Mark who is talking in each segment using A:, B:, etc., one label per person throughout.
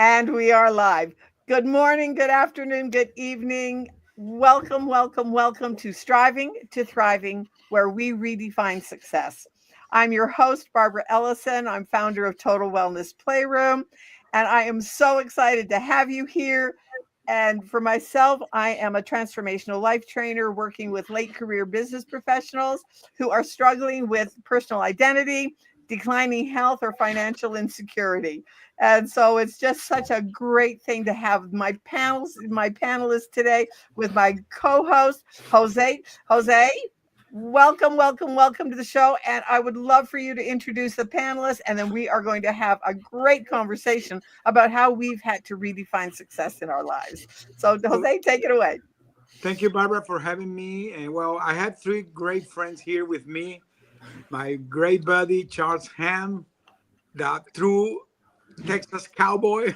A: And we are live. Good morning, good afternoon, good evening. Welcome, welcome, welcome to Striving to Thriving, where we redefine success. I'm your host, Barbara Ellison. I'm founder of Total Wellness Playroom, and I am so excited to have you here. And for myself, I am a transformational life trainer working with late career business professionals who are struggling with personal identity, declining health, or financial insecurity. And so it's just such a great thing to have my panelists today with my co-host, Jose. Jose, welcome, welcome, welcome to the show. And I would love for you to introduce the panelists, and then we are going to have a great conversation about how we've had to redefine success in our lives. So,
B: Well,
A: Jose, take it away.
B: thank you, Barbara, for having me. And well, I had three great friends here with me. My great buddy Charles Ham, the true Texas cowboy.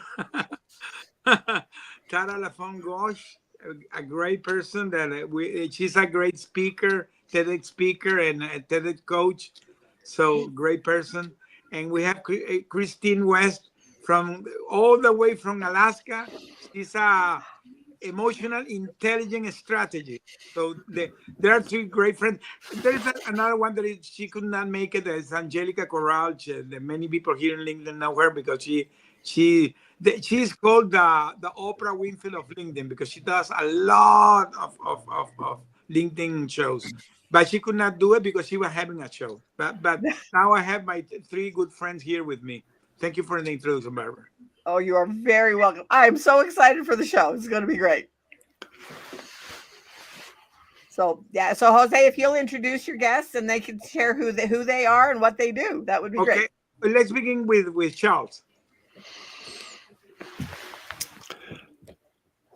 B: Tara Lafon Gosh, a great person she's a great speaker, TEDx speaker, and a TEDx coach. So great person. And we have Christine West from all the way from Alaska. She's a emotional intelligence strategy. So there are three great friends. There's another one she could not make it. Is Angelica Corral. Many people here in LinkedIn know her because she's called the Oprah Winfield of LinkedIn because she does a lot of LinkedIn shows. But she could not do it because she was having a show. But now I have my three good friends here with me. Thank you for the introduction, Barbara.
A: Oh, you are very welcome. I am so excited for the show. It's going to be great. So yeah, so Jose, if you'll introduce your guests and they can share who they are and what they do, that would be great.
B: Okay, let's begin with Charles.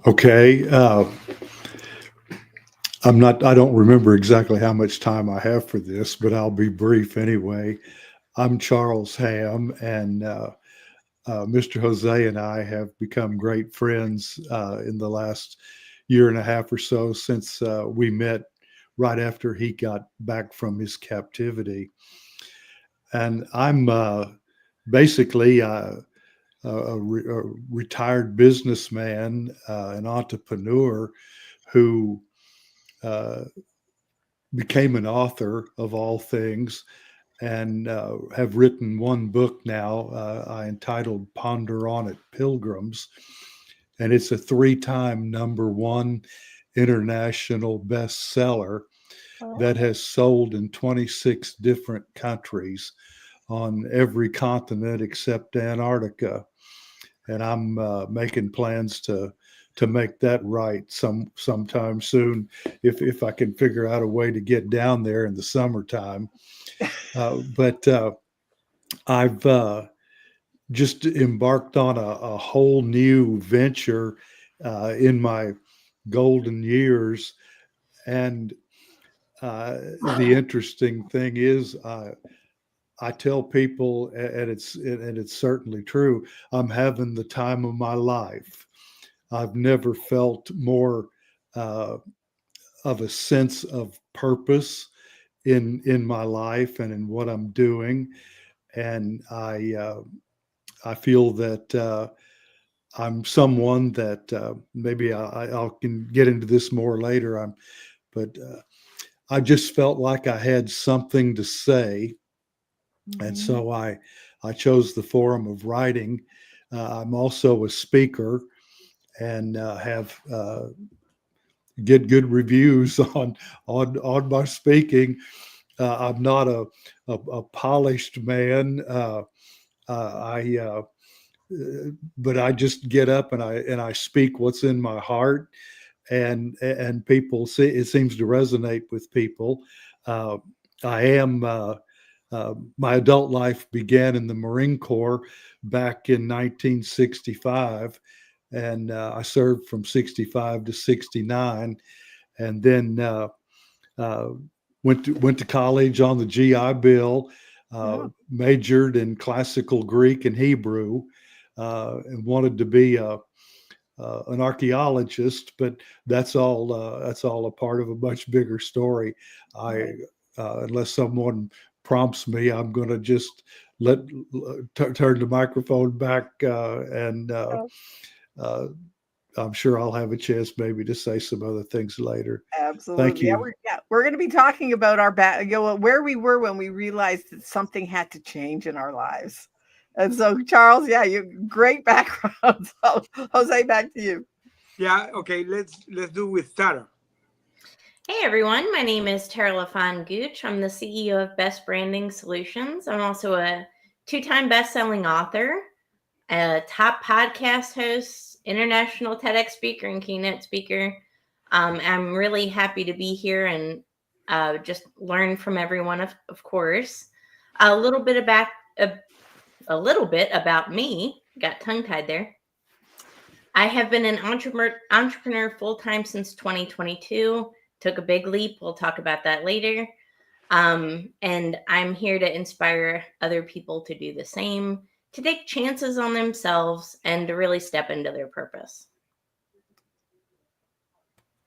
C: Okay. I don't remember exactly how much time I have for this, but I'll be brief anyway. I'm Charles Ham, and Mr. Jose and I have become great friends in the last year and a half or so since we met right after he got back from his captivity. And I'm basically a retired businessman, an entrepreneur who uh, became an author of all things and have written one book now I entitled Ponder on It, Pilgrims. And it's a three-time number one international bestseller that
A: Oh,
C: has sold in 26 different countries on every continent except Antarctica. And I'm making plans to make that right sometime soon if I can figure out a way to get down there in the summertime. But I've just embarked on a whole new venture in my golden years, and the interesting thing is. I tell people, and it's certainly true. I'm having the time of my life. I've never felt more uh, of a sense of purpose in my life and in what I'm doing, and I feel that I'm someone that maybe I can get into this more later. But I just felt like I had something to say, and
A: mhm.
C: so I chose the forum of writing. I'm also a speaker and have get good reviews on my speaking. I'm not a polished man. I but I just get up and I speak what's in my heart, and people see it seems to resonate with people. Uh, I am. My adult life began in the Marine Corps back in 1965, and I served from 65 to 69, and then uh, went to college on the GI Bill,
A: Yeah.
C: majored in classical Greek and Hebrew, and wanted to be an archaeologist, but that's all a part of a much bigger story. I
A: Right.
C: Unless someone prompts me, I'm going to just turn the microphone back, and uh, I'm sure I'll have a chance maybe to say some other things later. Thank
A: Absolutely.
C: you.
A: We're going to be talking about our where we were when we realized that something had to change in our lives. And so, Charles, yeah, you great background. So, Jose, back to you.
B: Yeah, okay, let's do with Tara.
D: Hey everyone, my name is Tara LaFon Gooch. I'm the CEO of Best Branding Solutions. I'm also a two-time best-selling author, a top podcast host, international TEDx speaker, and keynote speaker. I'm really happy to be here and just learn from everyone, of course. A little bit about me. Got tongue-tied there. I have been an entrepreneur full-time since 2022. Took a big leap. We'll talk about that later. And I'm here to inspire other people to do the same, to take chances on themselves, and to really step into their purpose.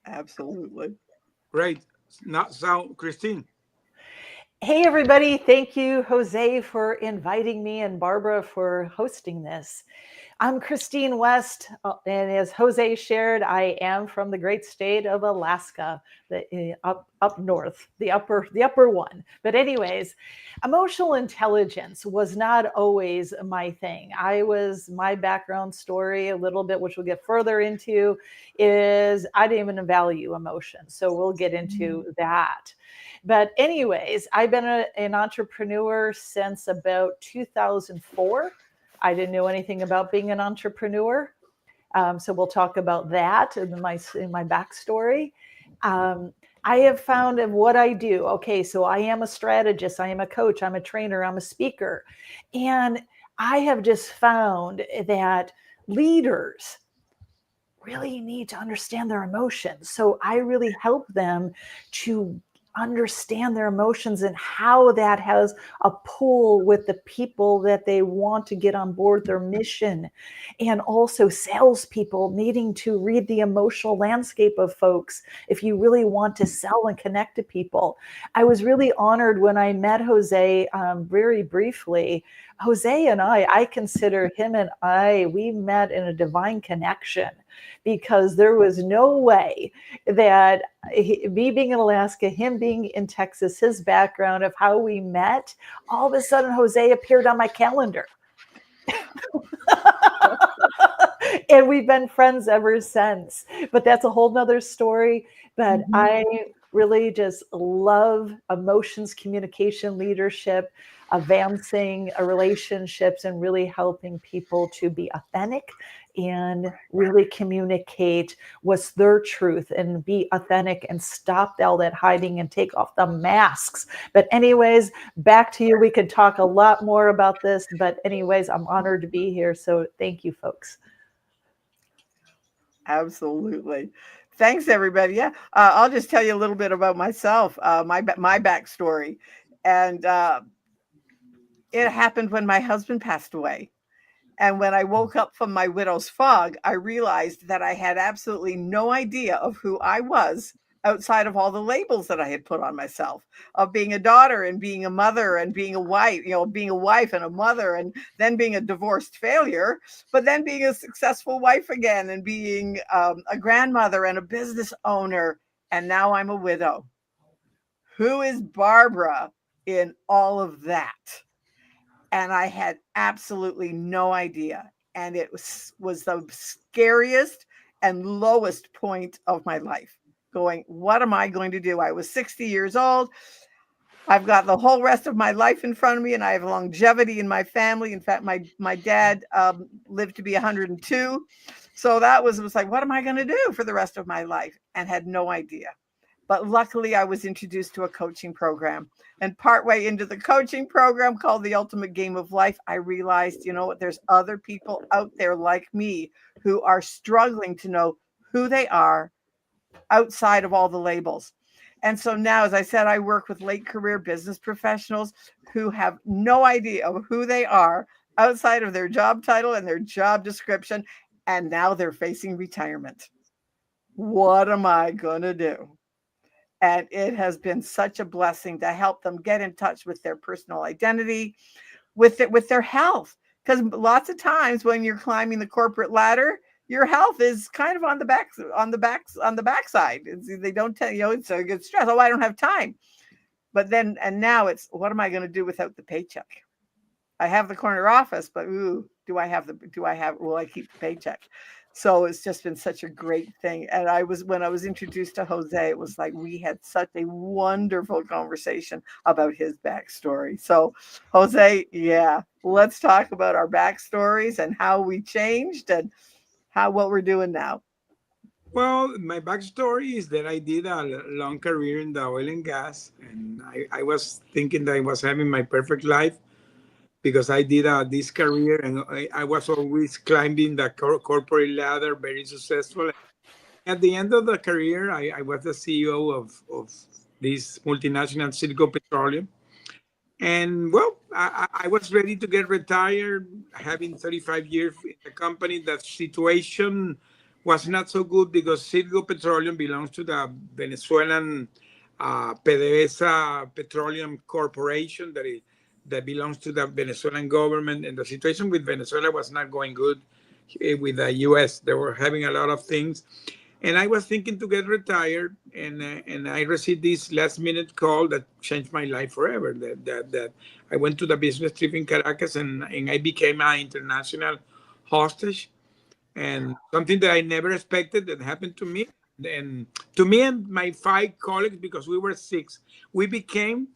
A: Absolutely.
B: Great. Now, so Christine.
E: Hey, everybody. Thank you, Jose, for inviting me and Barbara for hosting this. I'm Christine West, and as Jose shared, I am from the great state of Alaska, up north, the upper one. But anyways, emotional intelligence was not always my thing. My background story a little bit, which we'll get further into, is I didn't even value emotion. So we'll get into that. But anyways, I've been an entrepreneur since about 2004. I didn't know anything about being an entrepreneur. So we'll talk about that in my backstory. I have found of what I do. Okay, so I am a strategist, I am a coach, I'm a trainer, I'm a speaker. And I have just found that leaders really need to understand their emotions. So I really help them to understand their emotions and how that has a pull with the people that they want to get on board their mission. And also salespeople needing to read the emotional landscape of folks if you really want to sell and connect to people. I was really honored when I met Jose very briefly. Jose and I consider him and we met in a divine connection, because there was no way that me being in Alaska, him being in Texas, his background of how we met, all of a sudden Jose appeared on my calendar. And we've been friends ever since. But that's a whole nother story. But I really just love emotions, communication, leadership, advancing relationships, and really helping people to be authentic and really communicate what's their truth and be authentic and stop all that hiding and take off the masks. But anyways, back to you. We could talk a lot more about this, but anyways, I'm honored to be here. So thank you, folks.
A: Absolutely. Thanks, everybody. Yeah, I'll just tell you a little bit about myself, my backstory, and it happened when my husband passed away. And when I woke up from my widow's fog, I realized that I had absolutely no idea of who I was outside of all the labels that I had put on myself of being a daughter and being a mother and being a wife, being a wife and a mother, and then being a divorced failure, but then being a successful wife again and being a grandmother and a business owner. And now I'm a widow. Who is Barbara in all of that? And I had absolutely no idea. And it was the scariest and lowest point of my life, going, what am I going to do? I was 60 years old. I've got the whole rest of my life in front of me, and I have longevity in my family. In fact, my dad lived to be 102. So that was like, what am I going to do for the rest of my life? And had no idea. But luckily, I was introduced to a coaching program. And partway into the coaching program called The Ultimate Game of Life, I realized, there's other people out there like me who are struggling to know who they are outside of all the labels. And so now, as I said, I work with late career business professionals who have no idea of who they are outside of their job title and their job description. And now they're facing retirement. What am I going to do? And it has been such a blessing to help them get in touch with their personal identity, with their health. Because lots of times when you're climbing the corporate ladder, your health is kind of on the backside. They don't tell you, it's a good stress. Oh, I don't have time. But then and now it's, what am I going to do without the paycheck? I have the corner office, but ooh, will I keep the paycheck? So it's just been such a great thing. And when I was introduced to Jose, it was like we had such a wonderful conversation about his backstory. So, Jose, yeah, let's talk about our backstories and how we changed and what we're doing now.
B: Well, my backstory is that I did a long career in the oil and gas, and I was thinking that I was having my perfect life because I did this career, and I was always climbing the corporate ladder, very successful. At the end of the career, I was the CEO of this multinational Silicon Petroleum. And well, I was ready to get retired, having 35 years in the company. That situation was not so good because Citgo Petroleum belongs to the Venezuelan PDVSA Petroleum Corporation that belongs to the Venezuelan government. And the situation with Venezuela was not going good with the U.S. They were having a lot of things. And I was thinking to get retired, and I received this last minute call that changed my life forever. That I went to the business trip in Caracas, and I became an international hostage, and something that I never expected that happened to me. And to me and my 5 colleagues, because we were 6, we became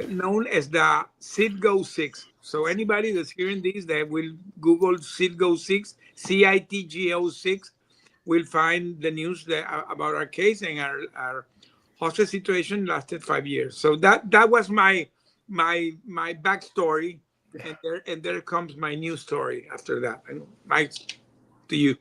B: known as the Citgo 6. So anybody that's hearing this, that will Google Citgo 6, CITGO 6, will find the news about our case, and our hostage situation lasted 5 years. So that was my backstory, and there comes my new story after that. And Mike, to you.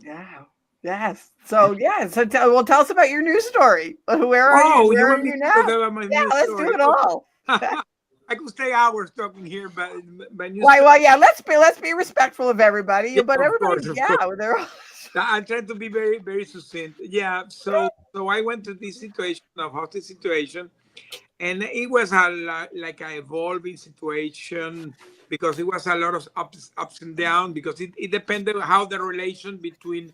A: Yeah. Yes. So yeah. So tell us about your news story. Where are you?
B: Oh, you
A: Where are
B: want me
A: you
B: to talk
A: now?
B: about my
A: Yeah,
B: new
A: let's do
B: story?
A: it all.
B: I could stay hours talking here, but my new
A: Why?
B: story.
A: Well, yeah. Let's be respectful of everybody.
B: Yeah,
A: But
B: of
A: everybody,
B: course, of
A: yeah,
B: course.
A: they're all.
B: I tried to be very, very succinct. Yeah. So I went to this situation of hostage situation, and it was like a evolving situation because it was a lot of ups and downs because it depended on how the relation between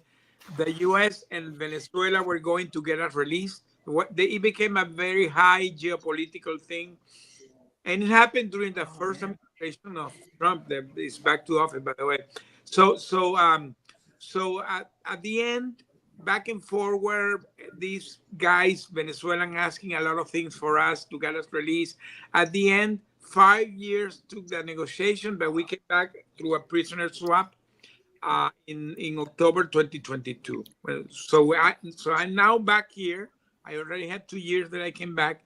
B: the U.S. and Venezuela were going to get us released. It became a very high geopolitical thing, and it happened during the
A: Oh
B: first
A: man.
B: administration of Trump. That is back to office, by the way. So at the end, back and forward, these guys, Venezuelan, asking a lot of things for us to get us released. At the end, 5 years took the negotiation, but we came back through a prisoner swap in October 2022. Well, so I'm now back here. I already had 2 years that I came back,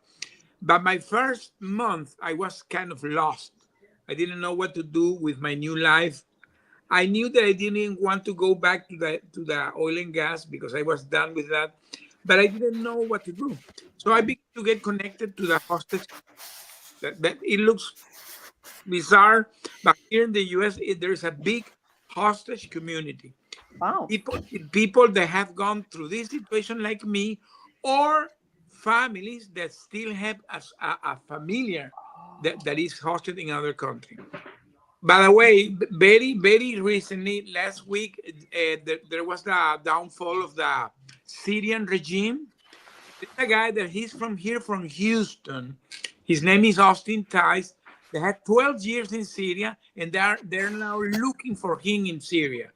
B: but my first month, I was kind of lost. I didn't know what to do with my new life. I knew that I didn't want to go back to the oil and gas because I was done with that, but I didn't know what to do. So I began to get connected to the hostage. That it looks bizarre, but here in the U.S., there's a big hostage community.
A: Wow.
B: People that have gone through this situation like me, or families that still have a familiar that is hosted in other country. By the way, very, very recently, last week, there was the downfall of the Syrian regime. There's a guy that he's from here, from Houston. His name is Austin Tice. They had 12 years in Syria, and they're now looking for him in Syria.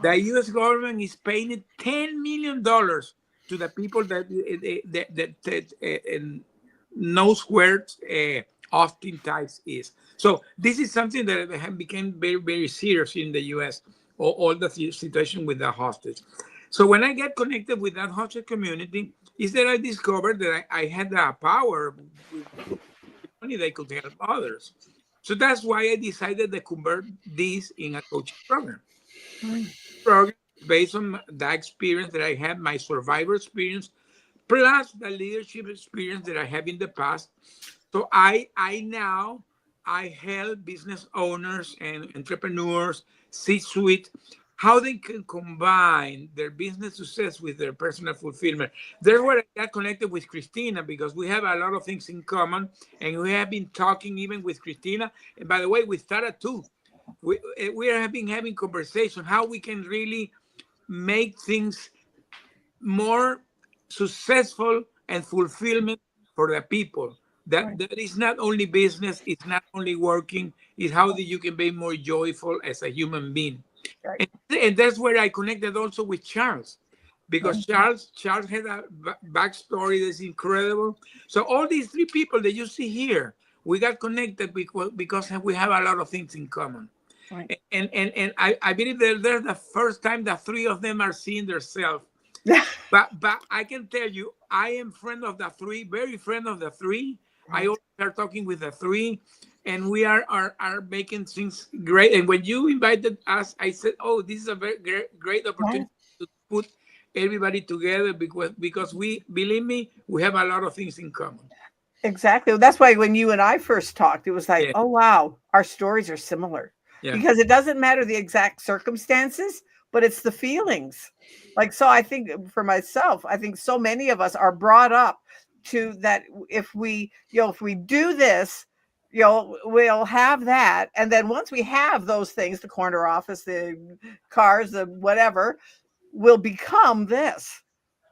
B: The U.S. government is paying $10 million to the people that knows where Austin Tice is. So this is something that have become very, very serious in the U.S. All the situation with the hostage. So when I get connected with that hostage community, is that I discovered that I had the power with money that I could help others. So that's why I decided to convert this in a coaching program.
A: Mm.
B: Program based on the experience that I had, my survivor experience, plus the leadership experience that I have in the past. So I help business owners and entrepreneurs, C-suite, how they can combine their business success with their personal fulfillment. That's where I got connected with Christina, because we have a lot of things in common, and we have been talking even with Christina, and by the way, with Tara too. We have been having conversation how we can really make things more successful and fulfillment for the people.
A: Right.
B: That is not only business, it's not only working, it's how that you can be more joyful as a human being.
A: Right.
B: And that's where I connected also with Charles,
A: Right.
B: because Charles had a backstory that's incredible. So all these three people that you see here, we got connected because we have a lot of things in common.
A: Right.
B: And I believe that they're the first time that three of them are seeing themselves. But I can tell you, I am friend of the three, very friend of the three. I
A: Right.
B: always are talking with the three, and we are making things great. And when you invited us, I said, "Oh, this is a very great
A: Right.
B: opportunity to put everybody together, because we, believe me, we have a lot of things in common."
A: Exactly. That's why when you and I first talked, it was like,
B: Yeah,
A: oh, wow, our stories are similar
B: yeah.
A: because it doesn't matter the exact circumstances, but it's the feelings. Like, so I think for myself, I think so many of us are brought up to that if we, if we do this, we'll have that. And then once we have those things, the corner office, the cars, the whatever, will become this.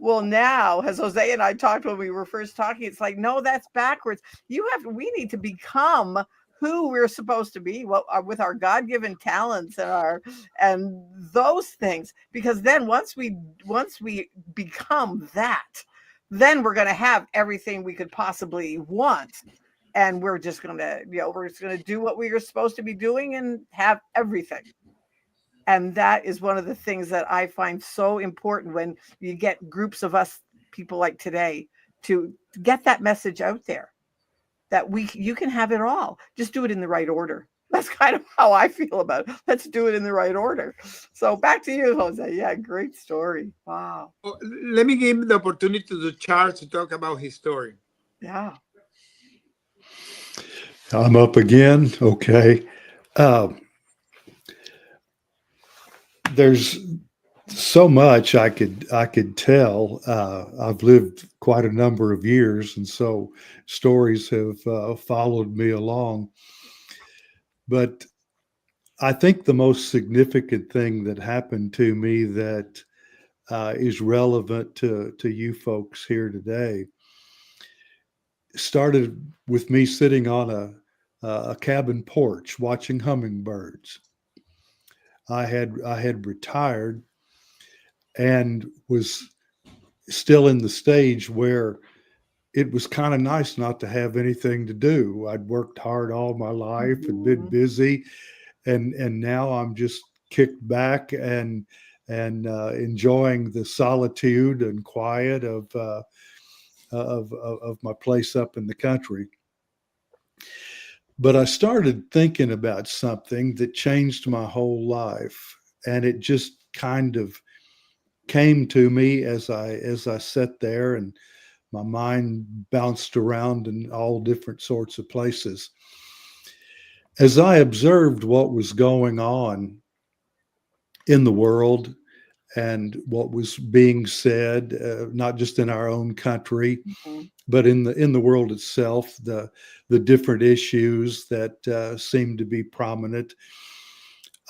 A: Well, now, as Jose and I talked when we were first talking, it's like, no, that's backwards. We need to become who we're supposed to be, with our God-given talents and those things. Because then once we become that, then we're going to have everything we could possibly want. And we're just going to do what we are supposed to be doing and have everything. And that is one of the things that I find so important when you get groups of us, people like today, to get that message out there that you can have it all. Just do it in the right order. That's kind of how I feel about it. Let's do it in the right order. So back to you, Jose. Yeah, great story. Wow.
B: Oh, let me give the opportunity to Charles to talk about his story.
A: Yeah.
C: I'm up again. Okay. Um, there's so much I could tell. I've lived quite a number of years, and so stories have followed me along. But I think the most significant thing that happened to me that is relevant to you folks here today started with me sitting on a cabin porch watching hummingbirds. I had retired and was still in the stage where it was kind of nice not to have anything to do. I'd worked hard all my life and been
A: Mhm.
C: busy, and now I'm just kicked back and enjoying the solitude and quiet of my place up in the country. But I started thinking about something that changed my whole life, and it just kind of came to me as I sat there, and my mind bounced around in all different sorts of places. As I observed what was going on in the world and what was being said, not just in our own country,
A: Mhm.
C: but in the world itself, the different issues that seem to be prominent,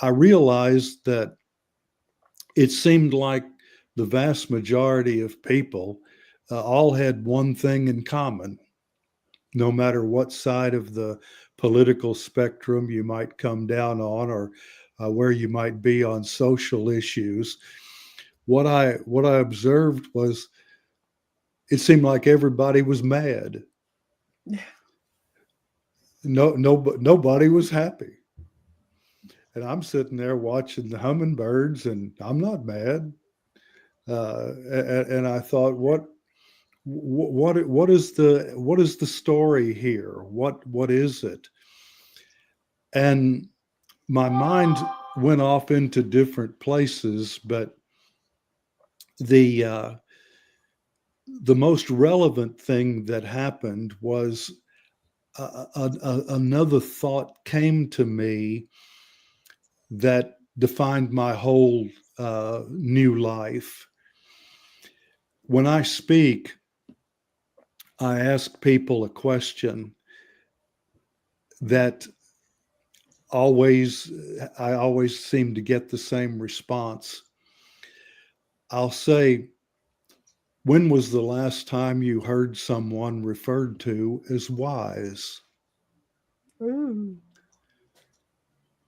C: I realized that it seemed like the vast majority of people all had one thing in common, no matter what side of the political spectrum you might come down on, or where you might be on social issues. What I observed was it seemed like everybody was mad. Nobody was happy. And I'm sitting there watching the hummingbirds, and I'm not mad. And I thought, what is the story here? What is it? And my mind went off into different places, but the uh, the most relevant thing that happened was another thought came to me that defined my whole new life. When I speak, I ask people a question that I always seem to get the same response. I'll say, when was the last time you heard someone referred to as wise?
A: Ooh.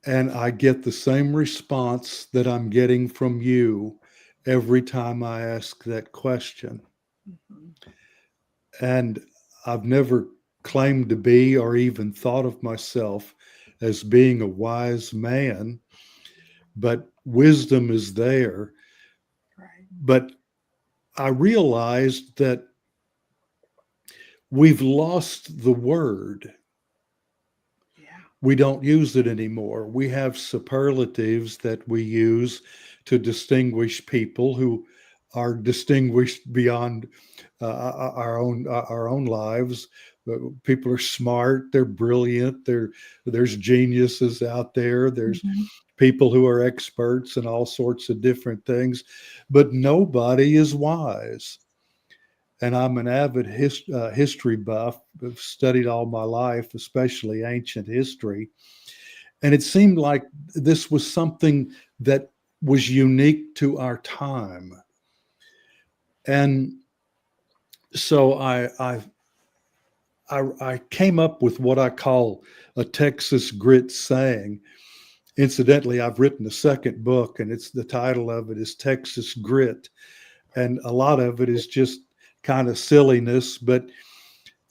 C: And I get the same response that I'm getting from you every time I ask that question.
A: Mhm.
C: And I've never claimed to be or even thought of myself as being a wise man, but wisdom is there.
A: Right.
C: But I realized that we've lost the word.
A: Yeah.
C: We don't use it anymore. We have superlatives that we use to distinguish people who are distinguished beyond our own lives. People are smart, they're brilliant, there's geniuses out there, there's
A: Mhm.
C: people who are experts in all sorts of different things, but nobody is wise. And I'm an avid history buff. I've studied all my life, especially ancient history. And it seemed like this was something that was unique to our time. And so I came up with what I call a Texas grit saying. Incidentally, I've written a second book, and it's the title of it is Texas Grit. And a lot of it is just kind of silliness, but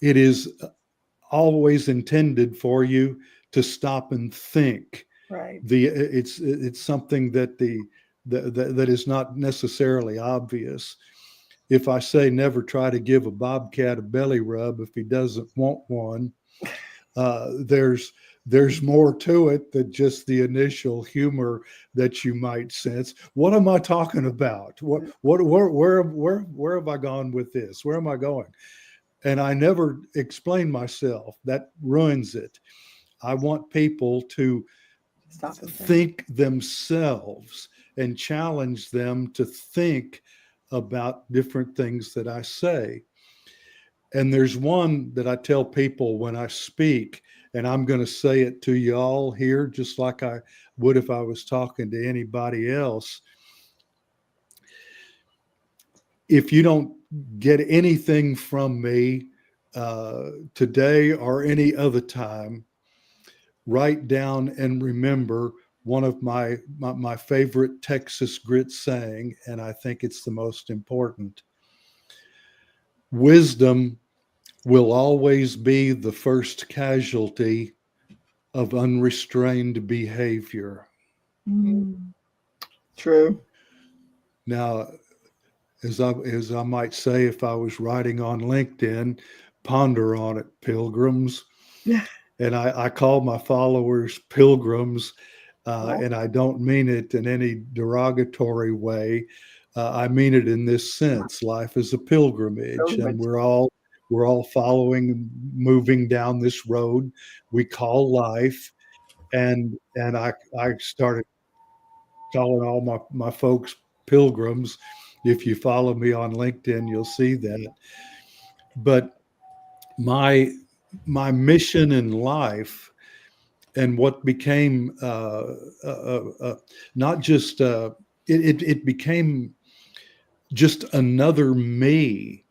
C: it is always intended for you to stop and think.
A: Right.
C: It's something that that is not necessarily obvious. If I say never try to give a bobcat a belly rub if he doesn't want one, there's more to it than just the initial humor that you might sense. What am I talking about? Where have I gone with this? Where am I going? And I never explain myself. That ruins it. I want people to
A: Stop and think.
C: think themselves and challenge them to think about different things that I say. And there's one that I tell people when I speak, and I'm going to say it to you all here, just like I would if I was talking to anybody else. If you don't get anything from me today or any other time, write down and remember one of my favorite Texas grit saying, and I think it's the most important. Wisdom will always be the first casualty of unrestrained behavior.
A: Mm. True.
C: Now, as I might say if I was writing on LinkedIn, ponder on it, pilgrims.
A: Yeah.
C: And I call my followers pilgrims,
A: Well,
C: and I don't mean it in any derogatory way. I mean it in this sense: life is a pilgrimage, and
A: pilgrimage.
C: we're all following and moving down this road we call life. And I started calling all my folks pilgrims. If you follow me on LinkedIn, you'll see that. But my my mission in life and what became not just it became just another me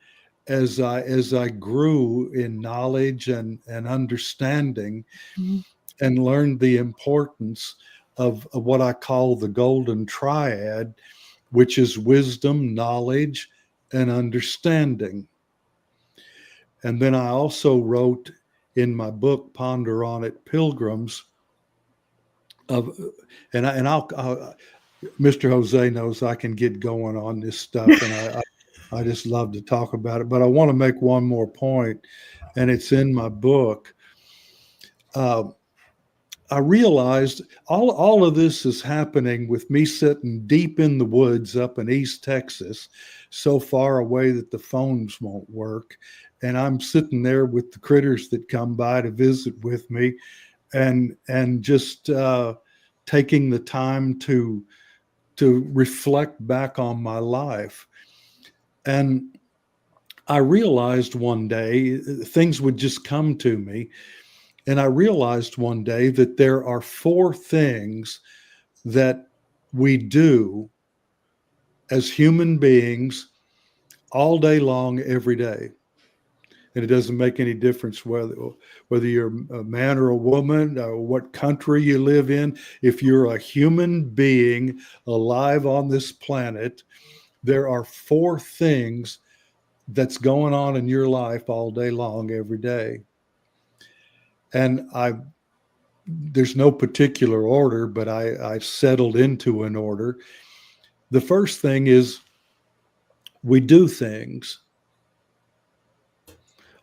C: as I grew in knowledge and understanding
A: Mhm.
C: and learned the importance of what I call the golden triad, which is wisdom, knowledge, and understanding. And then I also wrote in my book, Ponder on It, Pilgrims, of, I'll Mr. Jose knows I can get going on this stuff, and I just love to talk about it. But I want to make one more point, and it's in my book. Uh, I realized all of this is happening with me sitting deep in the woods up in East Texas, so far away that the phones won't work. And I'm sitting there with the critters that come by to visit with me and just taking the time to reflect back on my life. And I realized one day things would just come to me. And I realized one day that there are 4 things that we do as human beings all day long, every day. And it doesn't make any difference whether you're a man or a woman, or what country you live in. If you're a human being alive on this planet, there are 4 things that's going on in your life all day long, every day. And there's no particular order, but I settled into an order. The first thing is we do things.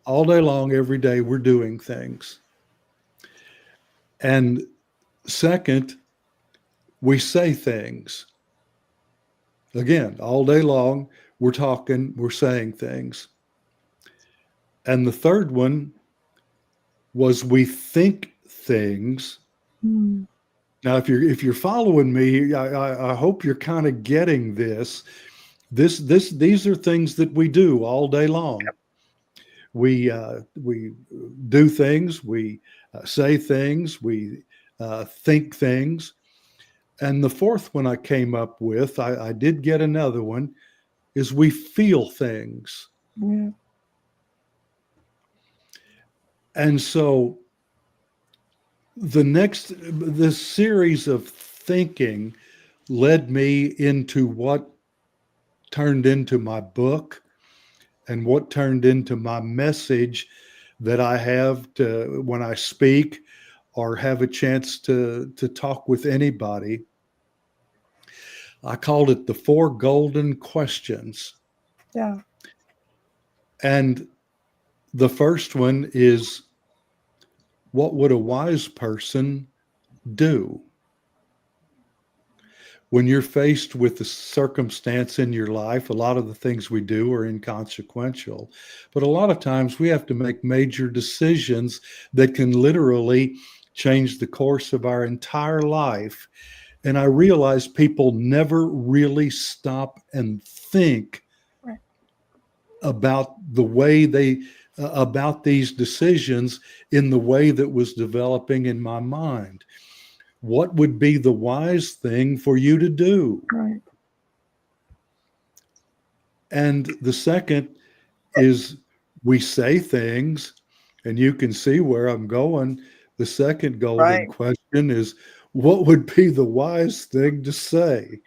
C: All day long, every day, we're doing things. And second, we say things. Again, all day long, we're talking, we're saying things. And the third one was we think things.
E: Mm.
C: Now, if you're following me, I hope you're kind of getting this. These are things that we do all day long. We do things, we say things, we think things. And the fourth one I came up with, I did get another one, is we feel things.
A: Yeah.
C: And so this series of thinking led me into what turned into my book and what turned into my message that I have to when I speak or have a chance to talk with anybody. I called it the 4 golden questions.
A: Yeah.
C: And the first one is, what would a wise person do? When you're faced with a circumstance in your life, a lot of the things we do are inconsequential. But a lot of times we have to make major decisions that can literally change the course of our entire life. And I realize people never really stop and think about the way about these decisions in the way that was developing in my mind. What would be the wise thing for you to do?
A: Right.
C: And the second is we say things, and you can see where I'm going. The second golden question is, what would be the wise thing to say?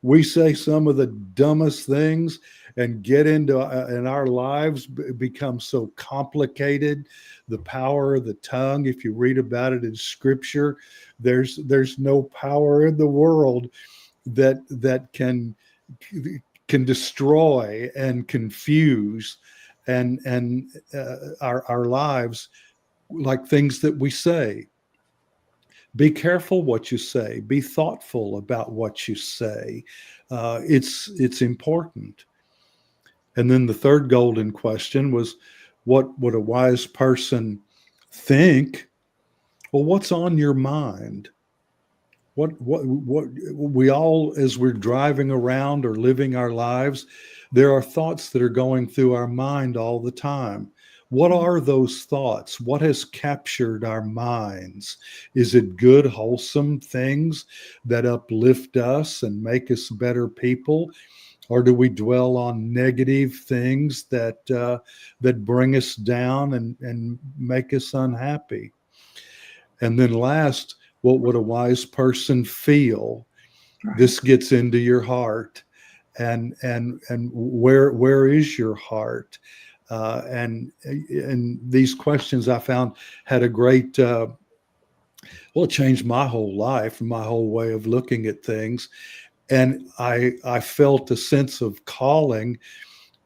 C: We say some of the dumbest things and get into and our lives become so complicated. The power of the tongue, if you read about it in scripture, there's no power in the world that can destroy and confuse and our lives like things that we say. Be careful what you say. Be thoughtful about what you say. It's important. And then the third golden question was, what would a wise person think? Well, what's on your mind? What we all, as we're driving around or living our lives, there are thoughts that are going through our mind all the time. What are those thoughts? What has captured our minds? Is it good, wholesome things that uplift us and make us better people? Or do we dwell on negative things that bring us down and make us unhappy? And then last, what would a wise person feel?
A: Right.
C: This gets into your heart, and where is your heart? And these questions I found had a great it changed my whole life, my whole way of looking at things. And I felt a sense of calling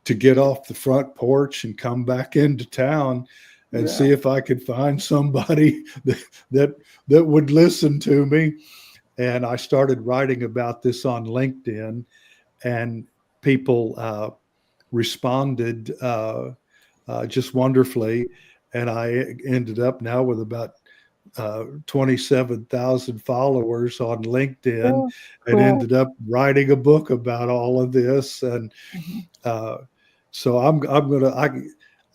C: to get off the front porch and come back into town and see if I could find somebody that would listen to me. And I started writing about this on LinkedIn, and people responded just wonderfully. And I ended up now with about 27,000 followers on LinkedIn,
A: Oh,
C: and
A: cool.
C: ended up writing a book about all of this. And so I'm gonna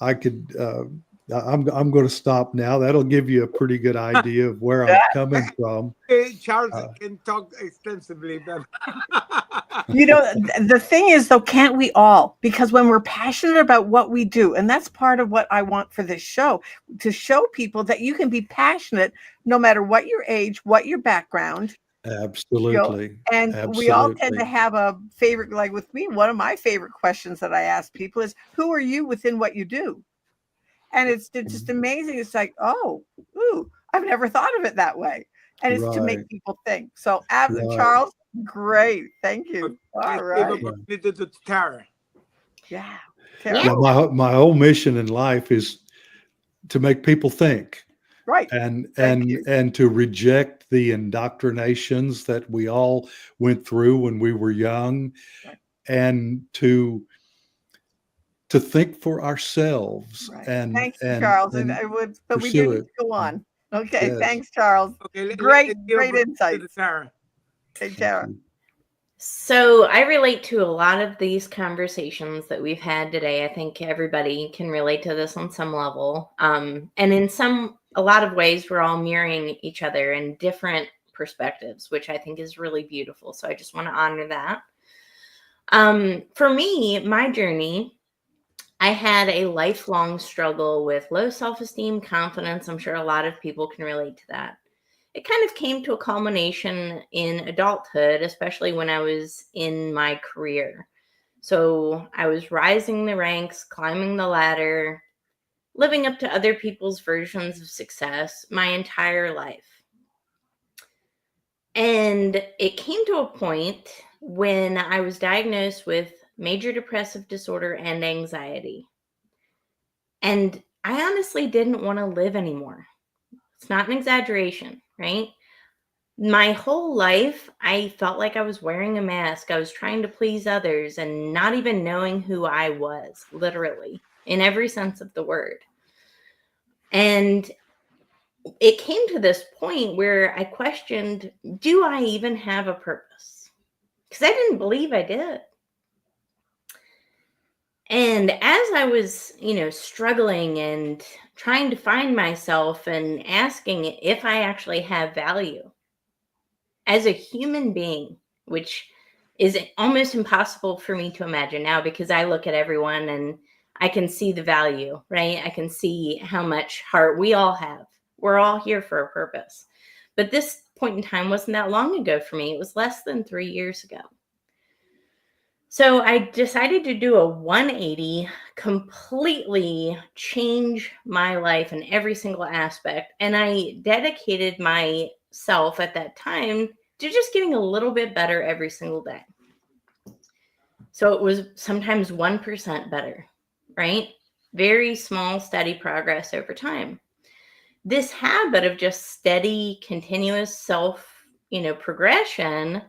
C: I could I'm going to stop now. That'll give you a pretty good idea of where I'm coming from.
B: Charles
C: Uh,
B: can talk extensively, but
A: The thing is, though, can't we all? Because when we're passionate about what we do, and that's part of what I want for this show, to show people that you can be passionate no matter what your age, what your background,
C: absolutely,
A: and we all tend to
C: absolutely.
A: have a favorite. Like with me, one of my favorite questions that I ask people is, who are you within what you do? And it's just amazing. It's like, oh, ooh, I've never thought of it that way. And it's to
C: Right,
A: make people think. So,
C: right.
A: Charles, great. Thank you.
B: let's
A: All
B: give
A: right.
B: opportunity to Tara.
A: Yeah.
D: Yeah.
A: Tara.
C: Well, my whole mission in life is to make people think,
A: Right.
C: and
A: Thank you.
C: to reject the indoctrinations that we all went through when we were young,
A: Right.
C: and to think for ourselves,
A: Right.
C: and
A: Thanks, Charles. And
C: and
A: I would, but we do
C: pursue
A: need
C: it.
A: to go on. Okay.
C: Yes,
A: Thanks, Charles.
B: Okay,
A: Great,
B: let's give
A: great
B: opportunity to
A: insights.
B: Tara.
A: Hey,
C: thank
A: Tara.
C: you.
D: So I relate to a lot of these conversations that we've had today. I think everybody can relate to this on some level. And in a lot of ways, we're all mirroring each other in different perspectives, which I think is really beautiful. So I just want to honor that. For me, my journey, I had a lifelong struggle with low self-esteem, confidence. I'm sure a lot of people can relate to that. It kind of came to a culmination in adulthood, especially when I was in my career. So I was rising the ranks, climbing the ladder, living up to other people's versions of success my entire life. And it came to a point when I was diagnosed with major depressive disorder and anxiety. And I honestly didn't want to live anymore. It's not an exaggeration, right? My whole life, I felt like I was wearing a mask. I was trying to please others and not even knowing who I was, literally, in every sense of the word. And it came to this point where I questioned, do I even have a purpose? Because I didn't believe I did. And as I was, struggling and trying to find myself and asking if I actually have value as a human being, which is almost impossible for me to imagine now because I look at everyone and I can see the value, right? I can see how much heart we all have. We're all here for a purpose. But this point in time wasn't that long ago for me. It was less than 3 years ago. So I decided to do a 180, completely change my life in every single aspect. And I dedicated myself at that time to just getting a little bit better every single day. So it was sometimes 1% better, right? Very small, steady progress over time. This habit of just steady, continuous self, progression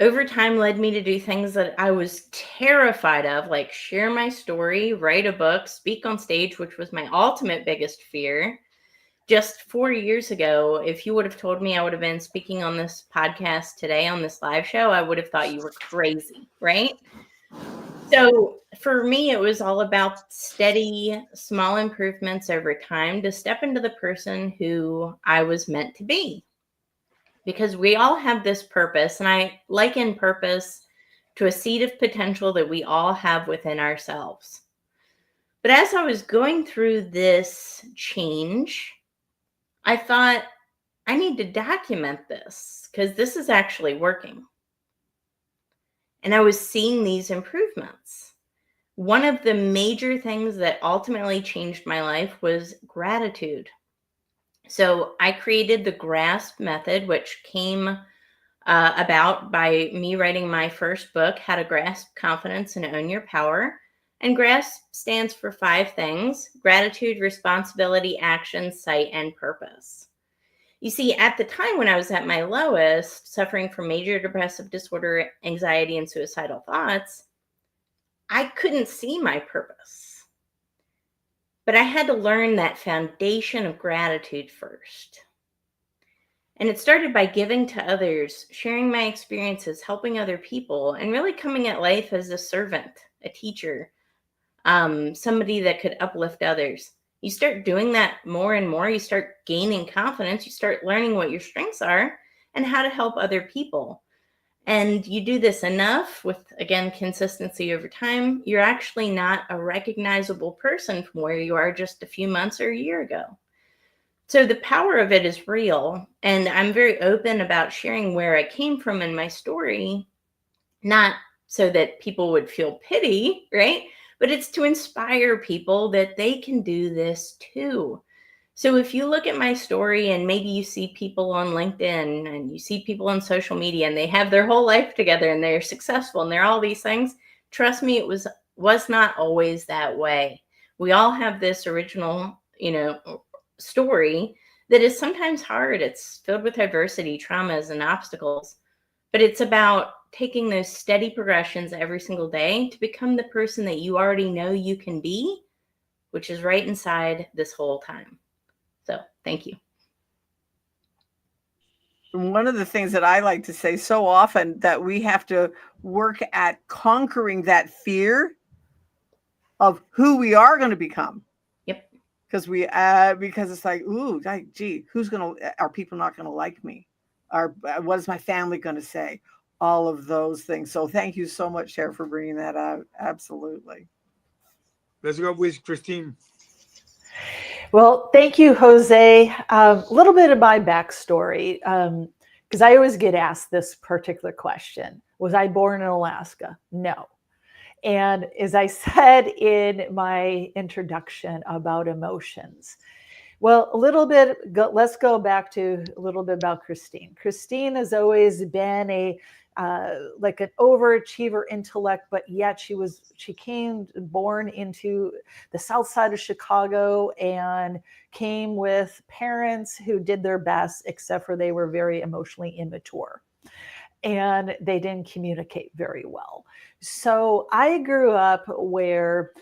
D: over time led me to do things that I was terrified of, like share my story, write a book, speak on stage, which was my ultimate biggest fear. Just 4 years ago, if you would have told me I would have been speaking on this podcast today on this live show, I would have thought you were crazy, right? So for me, it was all about steady, small improvements over time to step into the person who I was meant to be. Because we all have this purpose, and I liken purpose to a seed of potential that we all have within ourselves. But as I was going through this change, I thought, I need to document this because this is actually working. And I was seeing these improvements. One of the major things that ultimately changed my life was gratitude. So I created the GRASP method, which came about by me writing my first book, How to Grasp Confidence and Own Your Power. And GRASP stands for 5 things: gratitude, responsibility, action, sight, and purpose. You see, at the time when I was at my lowest, suffering from major depressive disorder, anxiety, and suicidal thoughts, I couldn't see my purpose. But I had to learn that foundation of gratitude first. And it started by giving to others, sharing my experiences, helping other people, and really coming at life as a servant, a teacher, somebody that could uplift others. You start doing that more and more. You start gaining confidence. You start learning what your strengths are and how to help other people. And you do this enough with, again, consistency over time, you're actually not a recognizable person from where you are just a few months or a year ago. So the power of it is real. And I'm very open about sharing where I came from in my story, not so that people would feel pity, right? But it's to inspire people that they can do this too. So if you look at my story and maybe you see people on LinkedIn and you see people on social media and they have their whole life together and they're successful and they're all these things, trust me, it was not always that way. We all have this original, story that is sometimes hard. It's filled with adversity, traumas, and obstacles. But it's about taking those steady progressions every single day to become the person that you already know you can be, which is right inside this whole time. So thank you.
A: One of the things that I like to say so often that we have to work at conquering that fear of who we are going to become.
D: Yep.
A: Because it's like, ooh, gee, are people not going to like me? Or what is my family going to say? All of those things. So thank you so much, Cher, for bringing that out. Absolutely.
B: Let's go with Christine.
E: Well, thank you, Jose. A little bit of my backstory, because I always get asked this particular question. Was I born in Alaska? No. And as I said in my introduction about emotions, well, let's go back to a little bit about Christine. Christine has always been like an overachiever intellect, but yet she came born into the south side of Chicago and came with parents who did their best, except for they were very emotionally immature and they didn't communicate very well. So I grew up where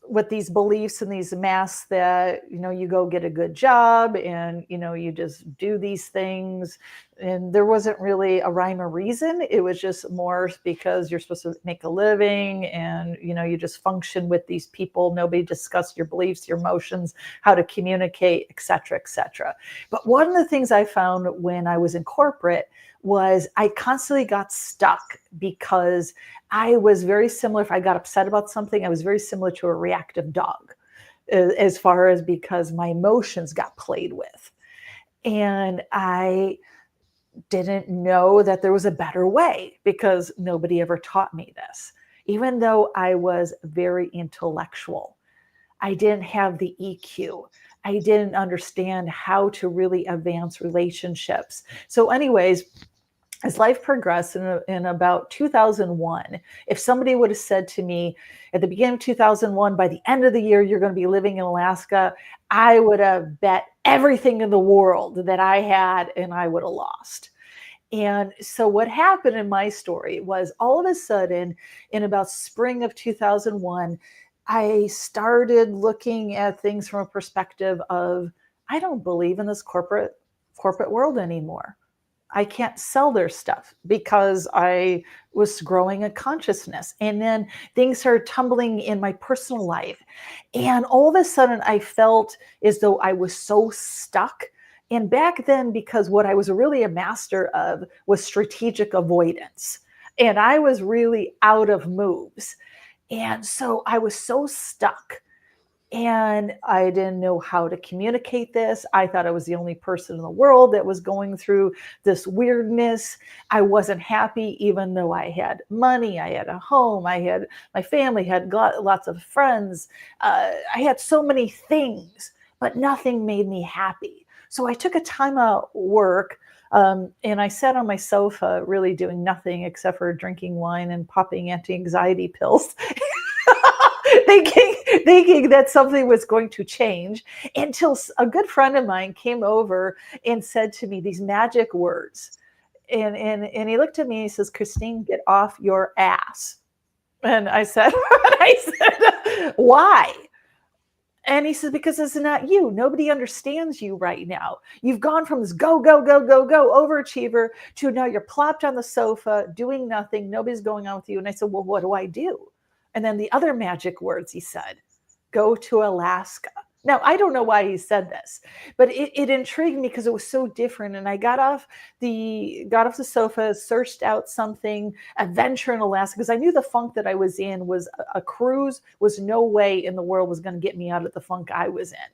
E: with these beliefs and these masks that, you go get a good job and, you just do these things. And there wasn't really a rhyme or reason. It was just more because you're supposed to make a living and, you just function with these people. Nobody discussed your beliefs, your emotions, how to communicate, et cetera, et cetera. But one of the things I found when I was in corporate was I constantly got stuck because I was very similar. If I got upset about something, I was very similar to a reactive dog as far as because my emotions got played with. And I didn't know that there was a better way because nobody ever taught me this. Even though I was very intellectual, I didn't have the EQ. I didn't understand how to really advance relationships. So anyways, as life progressed in about 2001, if somebody would have said to me at the beginning of 2001, by the end of the year, you're going to be living in Alaska, I would have bet everything in the world that I had and I would have lost. And so what happened in my story was all of a sudden in about spring of 2001, I started looking at things from a perspective of, I don't believe in this corporate world anymore. I can't sell their stuff because I was growing a consciousness. And then things started tumbling in my personal life. And all of a sudden I felt as though I was so stuck. And back then, because what I was really a master of was strategic avoidance. And I was really out of moves. And so I was so stuck. And I didn't know how to communicate this. I thought I was the only person in the world that was going through this weirdness. I wasn't happy, even though I had money, I had a home, my family had lots of friends. I had so many things, but nothing made me happy. So I took a time out work and I sat on my sofa really doing nothing except for drinking wine and popping anti-anxiety pills. thinking that something was going to change until a good friend of mine came over and said to me these magic words. And he looked at me and he says, Christine, get off your ass. And I said, why? And he says, because it's not you. Nobody understands you right now. You've gone from this go, go, go, go, go overachiever to now you're plopped on the sofa doing nothing. Nobody's going on with you. And I said, well, what do I do? And then the other magic words he said, go to Alaska. Now, I don't know why he said this, but it intrigued me because it was so different. And I got off the sofa, searched out something, adventure in Alaska, because I knew the funk that I was in was a cruise was no way in the world was going to get me out of the funk I was in.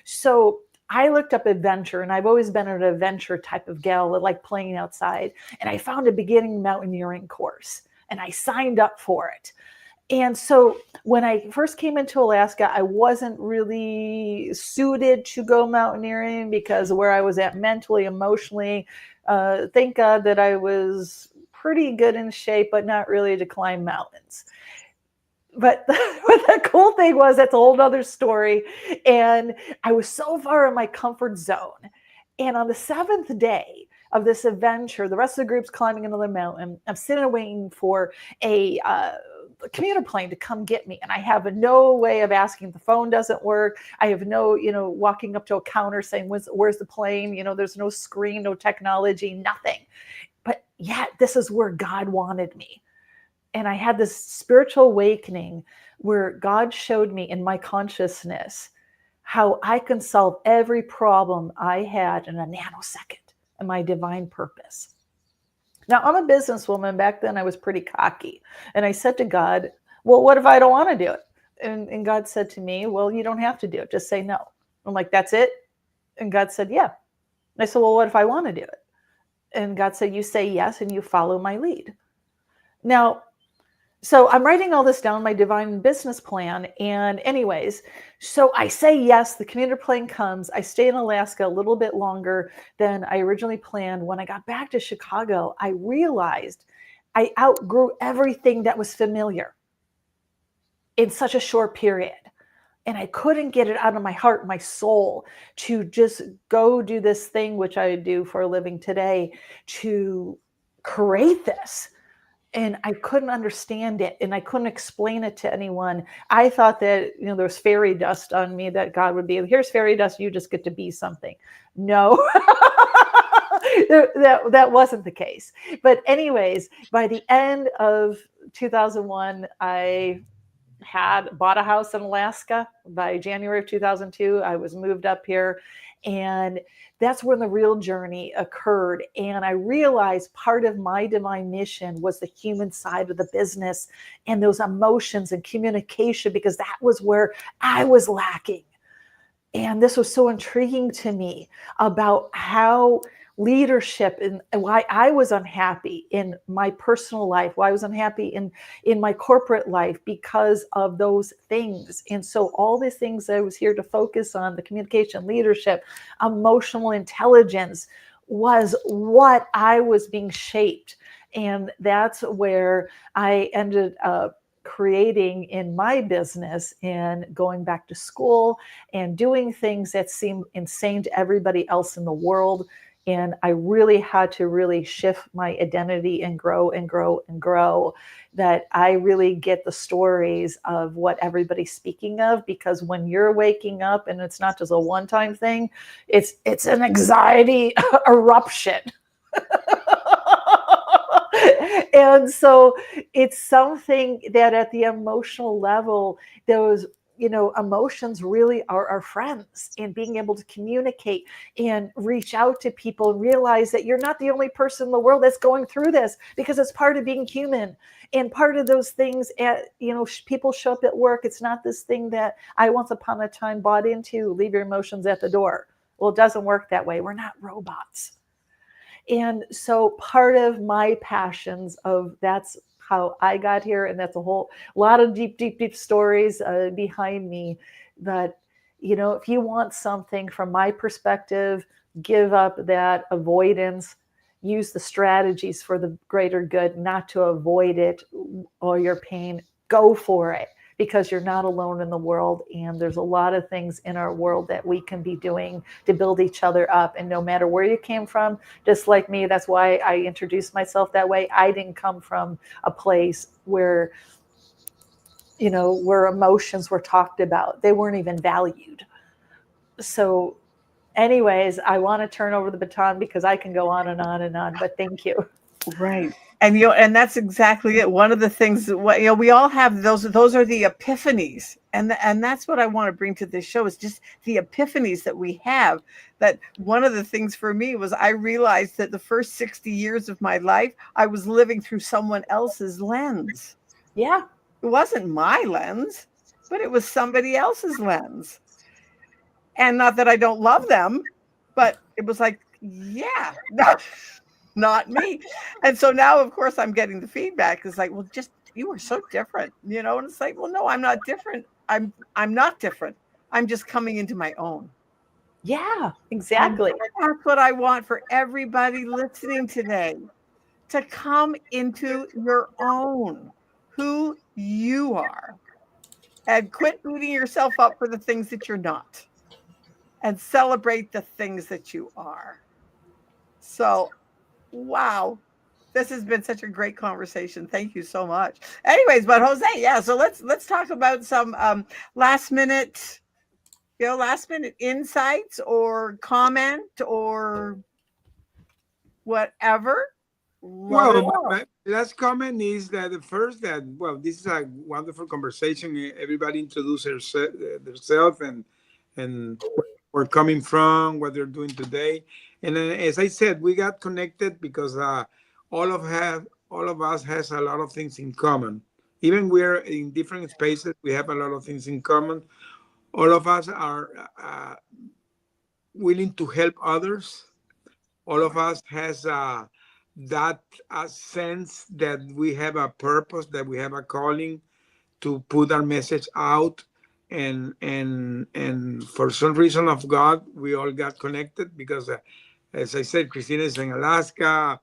E: So I looked up adventure, and I've always been an adventure type of gal. I like playing outside. And I found a beginning mountaineering course, and I signed up for it. And so when I first came into Alaska, I wasn't really suited to go mountaineering because of where I was at mentally, emotionally. Thank God that I was pretty good in shape, but not really to climb mountains. But the cool thing was, that's a whole other story. And I was so far in my comfort zone. And on the 7th day of this adventure, the rest of the group's climbing another mountain. I'm sitting and waiting for a commuter plane to come get me. And I have no way of asking. The phone doesn't work. I have no, walking up to a counter saying, where's the plane? There's no screen, no technology, nothing. But yet this is where God wanted me. And I had this spiritual awakening where God showed me in my consciousness how I can solve every problem I had in a nanosecond in my divine purpose. Now, I'm a businesswoman. Back then, I was pretty cocky. And I said to God, well, what if I don't want to do it? And God said to me, well, you don't have to do it. Just say no. I'm like, that's it? And God said, yeah. And I said, well, what if I want to do it? And God said, you say yes and you follow my lead. Now, so I'm writing all this down, my divine business plan. And anyways, so I say yes, the commuter plane comes. I stay in Alaska a little bit longer than I originally planned. When I got back to Chicago, I realized I outgrew everything that was familiar in such a short period. And I couldn't get it out of my heart, my soul, to just go do this thing, which I do for a living today, to create this. And I couldn't understand it, and I couldn't explain it to anyone. I thought that there was fairy dust on me, that God would be, here's fairy dust, you just get to be something. No, that wasn't the case. But anyways, by the end of 2001, I had bought a house in Alaska. By January of 2002, I was moved up here, and that's when the real journey occurred. And I realized part of my divine mission was the human side of the business and those emotions and communication, because that was where I was lacking. And this was so intriguing to me about how leadership and why I was unhappy in my personal life, why I was unhappy in my corporate life because of those things. And so all these things I was here to focus on, the communication, leadership, emotional intelligence, was what I was being shaped. And that's where I ended up creating in my business and going back to school and doing things that seem insane to everybody else in the world. And I really had to really shift my identity and grow and grow and grow, that I really get the stories of what everybody's speaking of, because when you're waking up and it's not just a one-time thing, it's an anxiety eruption. And so it's something that at the emotional level, those emotions really are our friends, and being able to communicate and reach out to people and realize that you're not the only person in the world that's going through this, because it's part of being human. And part of those things people show up at work. It's not this thing that I once upon a time bought into, leave your emotions at the door. Well, it doesn't work that way. We're not robots. And so part of my passions of that's how I got here. And that's a whole lot of deep, deep, deep stories behind me. But, if you want something from my perspective, give up that avoidance, use the strategies for the greater good, not to avoid it or your pain. Go for it, because you're not alone in the world. And there's a lot of things in our world that we can be doing to build each other up. And no matter where you came from, just like me, that's why I introduced myself that way. I didn't come from a place where where emotions were talked about. They weren't even valued. So anyways, I want to turn over the baton because I can go on and on and on, but thank you.
A: Right. And and that's exactly it. One of the things that we all have those are the epiphanies. And that's what I want to bring to this show is just the epiphanies that we have. That one of the things for me was I realized that the first 60 years of my life I was living through someone else's lens.
E: Yeah.
A: It wasn't my lens, but it was somebody else's lens. And not that I don't love them, but it was like, yeah, not me. And so now, of course, I'm getting the feedback. It's like, well, just you are so different, And it's like, well, no, I'm not different. I'm not different. I'm just coming into my own.
E: Yeah,
A: And
E: exactly.
A: that's what I want for everybody listening today, to come into your own, who you are, and quit beating yourself up for the things that you're not, and celebrate the things that you are. So, wow. This has been such a great conversation. Thank you so much. Anyways, but Jose, yeah, so let's talk about some last minute, last minute insights or comment or whatever. Love it
B: Well,
A: all.
B: my last comment is that the first that well, this is a wonderful conversation. Everybody introduce themselves and where we're coming from, what they're doing today. And then, as I said, we got connected because all of us has a lot of things in common. Even we're in different spaces, we have a lot of things in common. All of us are willing to help others. All of us has that sense that we have a purpose, that we have a calling to put our message out, and for some reason of God, we all got connected because, as I said, Christina is in Alaska,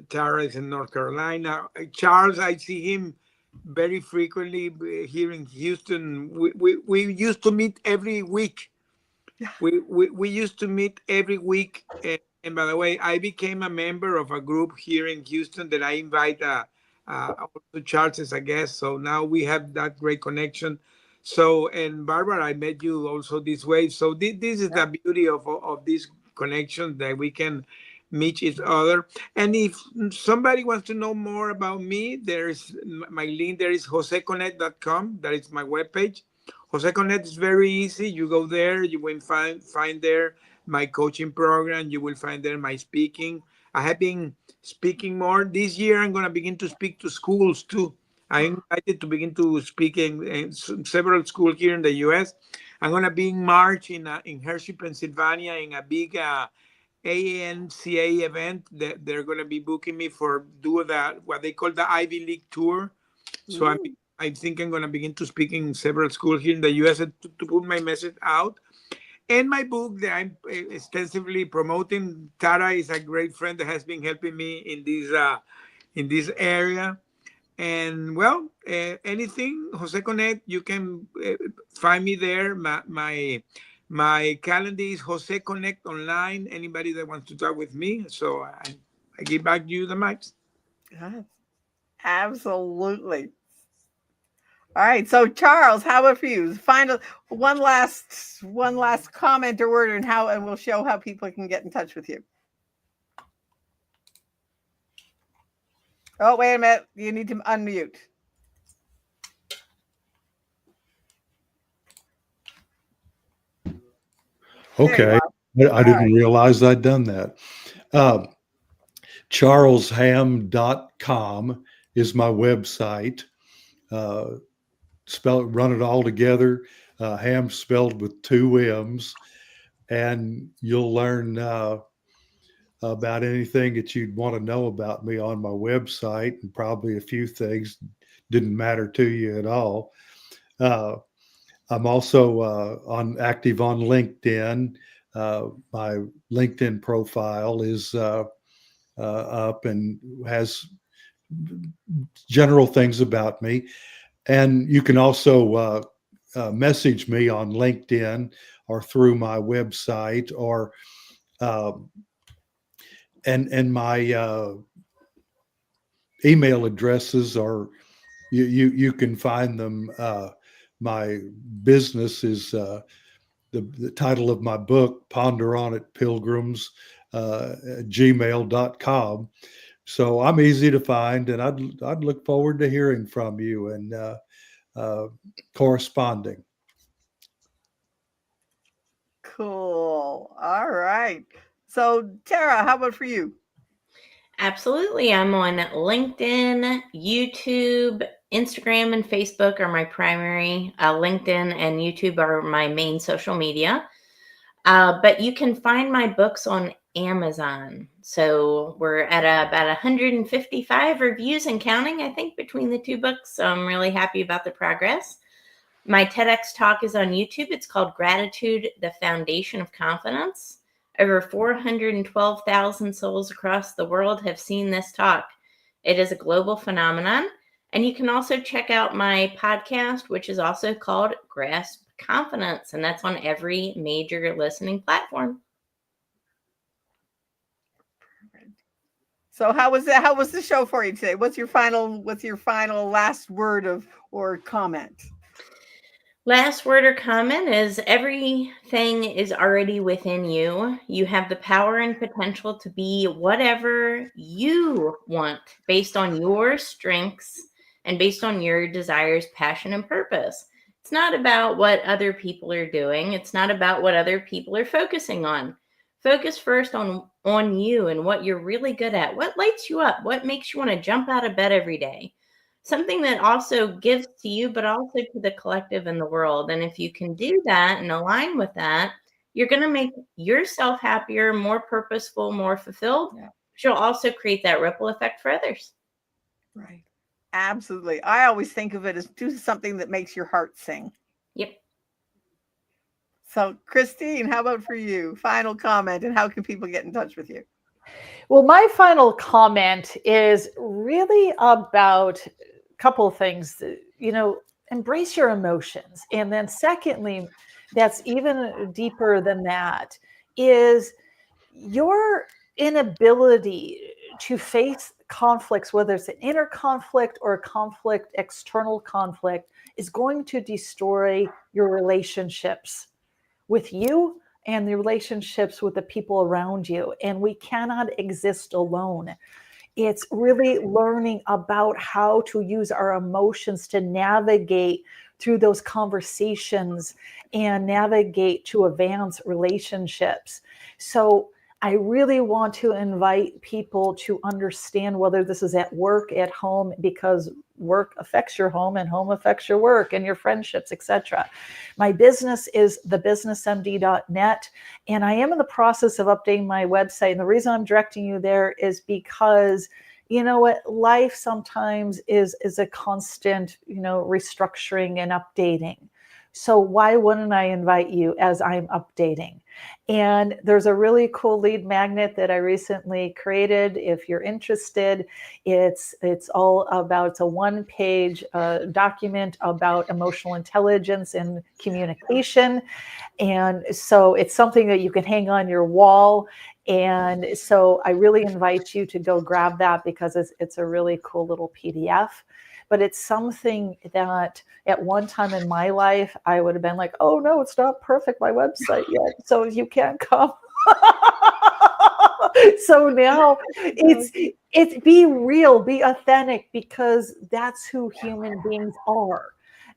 B: Tara is in North Carolina, Charles, I see him very frequently here in Houston. We used to meet every week. We used to meet every week. And by the way, I became a member of a group here in Houston that I invite also Charles as a guest. So now we have that great connection. So, and Barbara, I met you also this way. So this is the beauty of this connection, that we can meet each other. And if somebody wants to know more about me, there's my link. There is joseconnect.com. That is my webpage. Jose Connect is very easy. You go there, you will find there my coaching program. You will find there my speaking. I have been speaking more this year. I'm going to begin to speak to schools too. I'm invited to begin to speak in several schools here in the U.S. I'm going to be in March in Hershey, Pennsylvania, in a big ANCA event that they're going to be booking me for do that what they call the Ivy League tour. So I think I'm going to begin to speak in several schools here in the U.S. To put my message out. And my book that I'm extensively promoting. Tara is a great friend that has been helping me in this area. And well, anything Jose Connect, you can find me there. My calendar is Jose Connect online. Anybody that wants to talk with me. So I give back you the mics.
A: Yes, absolutely. All right. So Charles, how about for you? Final one last comment or word, and we'll show how people can get in touch with you. Oh, wait a minute. You need to unmute. There you
C: Okay.
A: are.
C: I
A: All right.
C: didn't realize I'd done that. Uh, CharlesHam.com is my website. Run it all together. Ham spelled with two M's, and you'll learn about anything that you'd want to know about me on my website, and probably a few things didn't matter to you at all. I'm also active on LinkedIn. My LinkedIn profile is up and has general things about me. And you can also message me on LinkedIn or through my website, or and my email addresses are you can find them. My business is the title of my book, Ponder on It, Pilgrims, gmail.com. So I'm easy to find, and I'd look forward to hearing from you and corresponding.
A: Cool. All right. So, Tara, how about for you?
D: Absolutely. I'm on LinkedIn, YouTube, Instagram, and Facebook are my primary. LinkedIn and YouTube are my main social media. But you can find my books on Amazon. So we're at about 155 reviews and counting, I think, between the two books. So I'm really happy about the progress. My TEDx talk is on YouTube. It's called Gratitude, the Foundation of Confidence. Over 412,000 souls across the world have seen this talk. It is a global phenomenon. And you can also check out my podcast, which is also called Grasp Confidence, and that's on every major listening platform.
A: So how was that? How was the show for you today? What's your final last word or comment?
D: Last word or comment is everything is already within you. You have the power and potential to be whatever you want based on your strengths and based on your desires, passion, and purpose. It's not about what other people are doing. It's not about what other people are focusing on. Focus first on you and what you're really good at. What lights you up? What makes you want to jump out of bed every day? Something that also gives to you, but also to the collective and the world. And if you can do that and align with that, you're going to make yourself happier, more purposeful, more fulfilled.
A: Yeah.
D: But you'll also create that ripple effect for others.
A: Right. Absolutely. I always think of it as do something that makes your heart sing.
D: Yep.
A: So, Christine, how about for you? Final comment, and how can people get in touch with you?
E: Well, my final comment is really about a couple of things. Embrace your emotions. And then secondly, that's even deeper than that, is your inability to face conflicts, whether it's an inner conflict or a conflict, external conflict, is going to destroy your relationships with you and the relationships with the people around you. And we cannot exist alone. It's really learning about how to use our emotions to navigate through those conversations and navigate to advance relationships. So I really want to invite people to understand whether this is at work, at home, because work affects your home and home affects your work and your friendships, etc. My business is thebusinessmd.net, and I am in the process of updating my website. And the reason I'm directing you there is because you know what, life sometimes is a constant, restructuring and updating. So why wouldn't I invite you as I'm updating? And there's a really cool lead magnet that I recently created. If you're interested, it's all about, it's a one-page document about emotional intelligence and communication. And so it's something that you can hang on your wall. And so I really invite you to go grab that because it's a really cool little PDF. But it's something that at one time in my life, I would have been like, oh no, it's not perfect, my website yet, so you can't come. So now it's be real, be authentic, because that's who human beings are.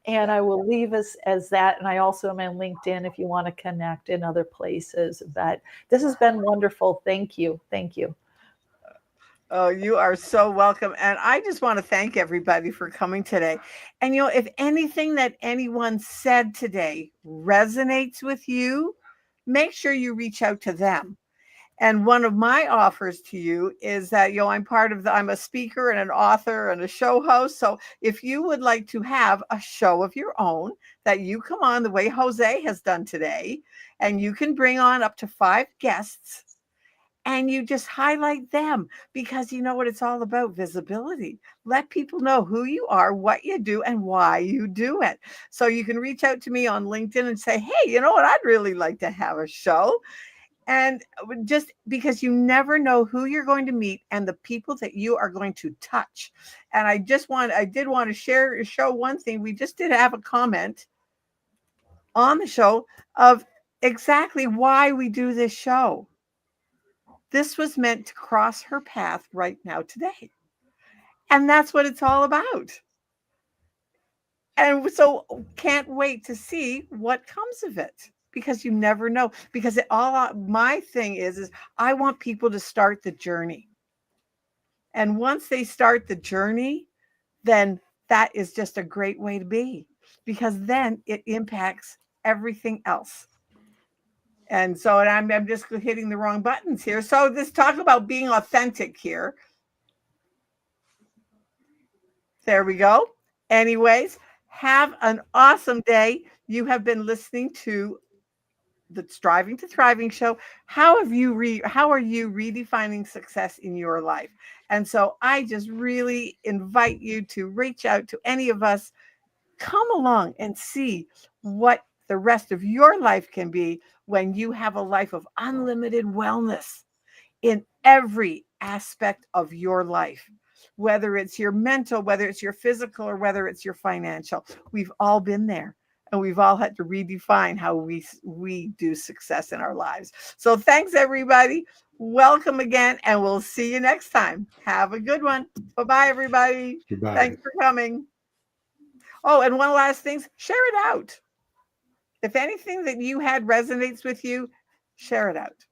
E: And I will leave us as that. And I also am on LinkedIn if you want to connect in other places. But this has been wonderful. Thank you. Thank you.
A: Oh, you are so welcome. And I just want to thank everybody for coming today. And, if anything that anyone said today resonates with you, make sure you reach out to them. And one of my offers to you is that, I'm a speaker and an author and a show host. So if you would like to have a show of your own that you come on the way Jose has done today, and you can bring on up to 5 guests, and you just highlight them, because you know what it's all about: visibility. Let people know who you are, what you do, and why you do it. So you can reach out to me on LinkedIn and say, hey, you know what? I'd really like to have a show. And just because you never know who you're going to meet and the people that you are going to touch. And I did want to show one thing. We just did have a comment on the show of exactly why we do this show. This was meant to cross her path right now today. And that's what it's all about. And so can't wait to see what comes of it, because you never know. Because my thing is I want people to start the journey. And once they start the journey, then that is just a great way to be, because then it impacts everything else. And so, and I'm just hitting the wrong buttons here. So this talk about being authentic here. There we go. Anyways, have an awesome day. You have been listening to the Striving to Thriving show. How are you redefining success in your life? And so I just really invite you to reach out to any of us. Come along and see what the rest of your life can be when you have a life of unlimited wellness in every aspect of your life, whether it's your mental, whether it's your physical, or whether it's your financial. We've all been there, and we've all had to redefine how we do success in our lives. So thanks, everybody. Welcome again, and we'll see you next time. Have a good one. Bye-bye, everybody.
C: Goodbye.
A: Thanks for coming. Oh, and one last thing, share it out. If anything that you had resonates with you, share it out.